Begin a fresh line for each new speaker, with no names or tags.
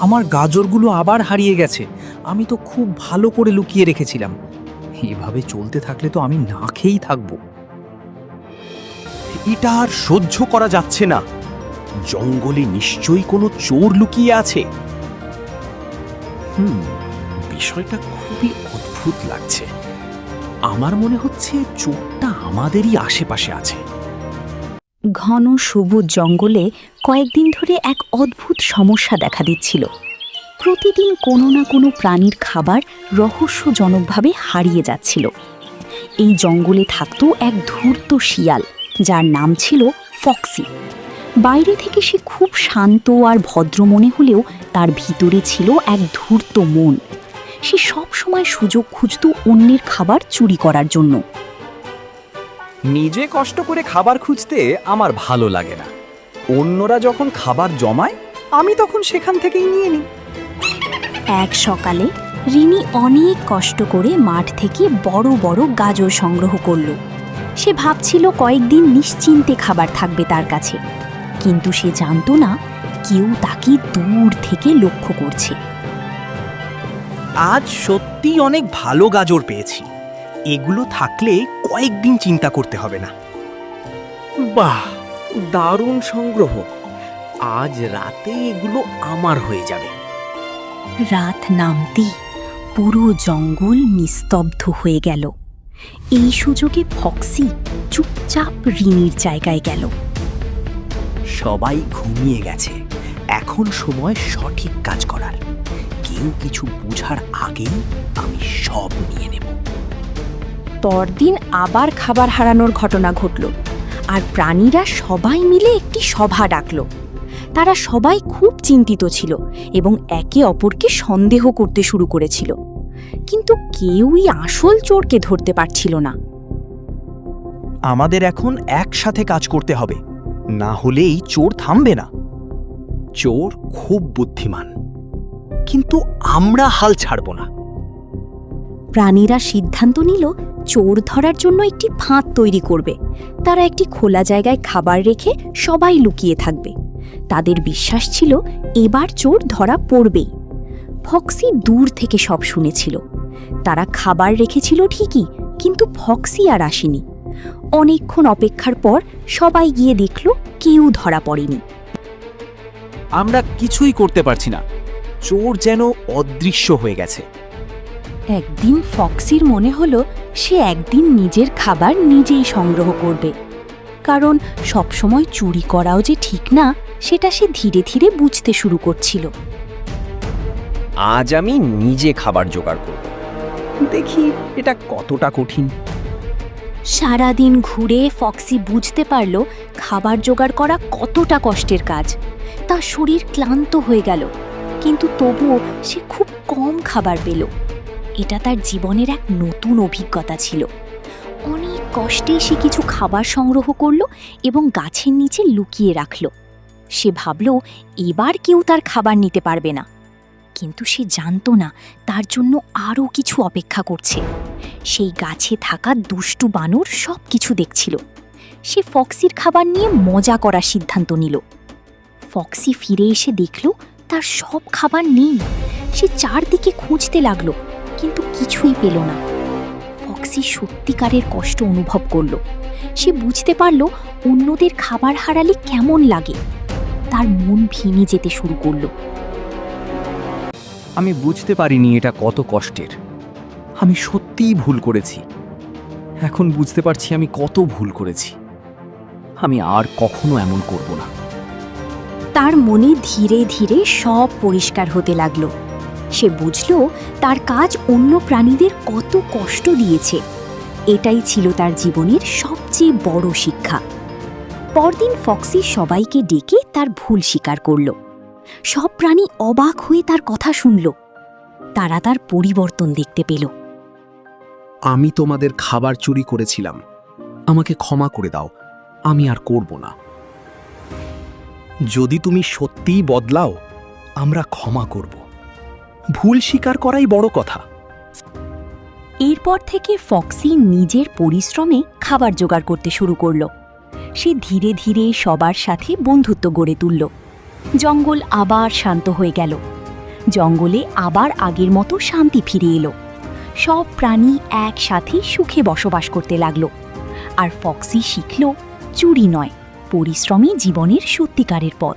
আমার গাজরগুলো আবার হারিয়ে গেছে। আমি তো খুব ভালো করে লুকিয়ে রেখেছিলাম। এভাবে চলতে থাকলে তো আমি না খেয়েই থাকবো।
এটা আর সহ্য করা যাচ্ছে না। জঙ্গলে নিশ্চয়ই কোনো চোর লুকিয়ে আছে। বিষয়টা খুবই অদ্ভুত লাগছে। আমার মনে হচ্ছে চোরটা আমাদেরই আশেপাশে আছে।
ঘন সবুজ জঙ্গলে কয়েকদিন ধরে এক অদ্ভুত সমস্যা দেখা দিচ্ছিল। প্রতিদিন কোনো না কোনো প্রাণীর খাবার রহস্যজনকভাবে হারিয়ে যাচ্ছিল। এই জঙ্গলে থাকত এক ধূর্ত শিয়াল, যার নাম ছিল ফক্সি। বাইরে থেকে সে খুব শান্ত আর ভদ্র মনে হলেও তার ভিতরে ছিল এক ধূর্ত মন। সে সব সময় সুযোগ খুঁজত অন্যের খাবার চুরি করার জন্য।
নিজে কষ্ট করে খাবার খুঁজতে আমার ভালো লাগে না। অন্যরা যখন খাবার জমায়, আমি তখন সেখান থেকেই নিয়ে নিই।
এক সকালে রিনি অনেক কষ্ট করে মাঠ থেকে বড় বড় গাজর সংগ্রহ করল। সে ভাবছিল কয়েকদিন নিশ্চিন্তে খাবার থাকবে তার কাছে, কিন্তু সে জানত না কেউ তাকে দূর থেকে লক্ষ্য করছে।
আজ সত্যিই অনেক ভালো গাজর পেয়েছি। এগুলো থাকলে কয়েকদিন চিন্তা করতে হবে না।
বাহ, দারুণ সংগ্রহ। আজ রাতে এগুলো আমার হয়ে যাবে।
রাত নামতেই পুরো জঙ্গল নিস্তব্ধ হয়ে গেল। এই সুযোগে ফক্সি চুপচাপ রিনির জায়গায় গেল।
সবাই ঘুমিয়ে গেছে। এখন সময় সঠিক কাজ করার। কেউ কিছু বুঝার আগেই আমি সব নিয়ে নেব।
পরদিন আবার খাবার হারানোর ঘটনা ঘটল, আর প্রাণীরা সবাই মিলে একটি সভা ডাকল। তারা সবাই খুব চিন্তিত ছিল এবং একে অপরকে সন্দেহ করতে শুরু করেছিল, কিন্তু কেউই আসল চোরকে ধরতে পারছিল না।
আমাদের এখন একসাথে কাজ করতে হবে, না হলে এই চোর থামবে না। চোর খুব বুদ্ধিমান, কিন্তু আমরা হাল ছাড়ব না।
প্রাণীরা সিদ্ধান্ত নিল চোর ধরার জন্য একটি ফাঁদ তৈরি করবে। তারা একটি খোলা জায়গায় খাবার রেখে সবাই লুকিয়ে থাকবে। তাদের বিশ্বাস ছিল এবার চোর ধরা পড়বেই। ফক্সি দূর থেকে সব শুনেছিল। তারা খাবার রেখেছিল ঠিকই, কিন্তু ফক্সি আর আসেনি। অনেকক্ষণ অপেক্ষার পর সবাই গিয়ে দেখল কেউ ধরা পড়েনি।
আমরা কিছুই করতে পারছি না। চোর যেন অদৃশ্য হয়ে গেছে।
একদিন ফক্সির মনে হলো সে একদিন নিজের খাবার নিজেই সংগ্রহ করবে, কারণ সবসময় চুরি করাও যে ঠিক না সেটা সে ধীরে ধীরে বুঝতে শুরু করছিল।
আজ আমি নিজে খাবার জোগাড় করব। দেখি এটা কতটা কঠিন।
সারাদিন ঘুরে ফক্সি বুঝতে পারল খাবার জোগাড় করা কতটা কষ্টের কাজ। তার শরীর ক্লান্ত হয়ে গেল, কিন্তু তবুও সে খুব কম খাবার পেল। এটা তার জীবনের এক নতুন অভিজ্ঞতা ছিল। অনেক কষ্টে সে কিছু খাবার সংগ্রহ করল এবং গাছের নিচে লুকিয়ে রাখল। সে ভাবল এবার কেউ তার খাবার নিতে পারবে না, কিন্তু সে জানত না তার জন্য আরও কিছু অপেক্ষা করছে। সেই গাছে থাকা দুষ্টু বানর সব কিছু দেখছিল। সে ফক্সির খাবার নিয়ে মজা করার সিদ্ধান্ত নিল। ফক্সি ফিরে এসে দেখল তার সব খাবার নেই। সে চারদিকে খুঁজতে লাগলো, কিন্তু কিছুই পেল না। ফক্সি সত্যিকারের কষ্ট অনুভব করল। সে বুঝতে পারল অন্যদের খাবার হারালে কেমন লাগে। তার মন ভেঙে যেতে শুরু করলো।
আমি বুঝতে পারিনি এটা কত কষ্টের। আমি সত্যিই ভুল করেছি। এখন বুঝতে পারছি আমি কত ভুল করেছি। আমি আর কখনো এমন করব না।
তার মনে ধীরে ধীরে সব পরিষ্কার হতে লাগলো। সে বুঝল তার কাজ অন্য প্রাণীদের কত কষ্ট দিয়েছে। এটাই ছিল তার জীবনের সবচেয়ে বড় শিক্ষা। পরদিন ফক্সি সবাইকে ডেকে তার ভুল স্বীকার করল। সব প্রাণী অবাক হয়ে তার কথা শুনল। তারা তার পরিবর্তন দেখতে পেল।
আমি তোমাদের খাবার চুরি করেছিলাম। আমাকে ক্ষমা করে দাও। আমি আর করব না। যদি তুমি সত্যিই বদলাও, আমরা ক্ষমা করব। ভুল স্বীকার করাই বড় কথা।
এরপর থেকে ফক্সি নিজের পরিশ্রমে খাবার জোগাড় করতে শুরু করল। সে ধীরে ধীরে সবার সাথে বন্ধুত্ব গড়ে তুলল। জঙ্গল আবার শান্ত হয়ে গেল। জঙ্গলে আবার আগের মতো শান্তি ফিরে এলো। সব প্রাণী একসাথে সুখে বসবাস করতে লাগলো। আর ফক্সি শিখল চুরি নয়, পরিশ্রমই জীবনের সত্যিকারের পথ।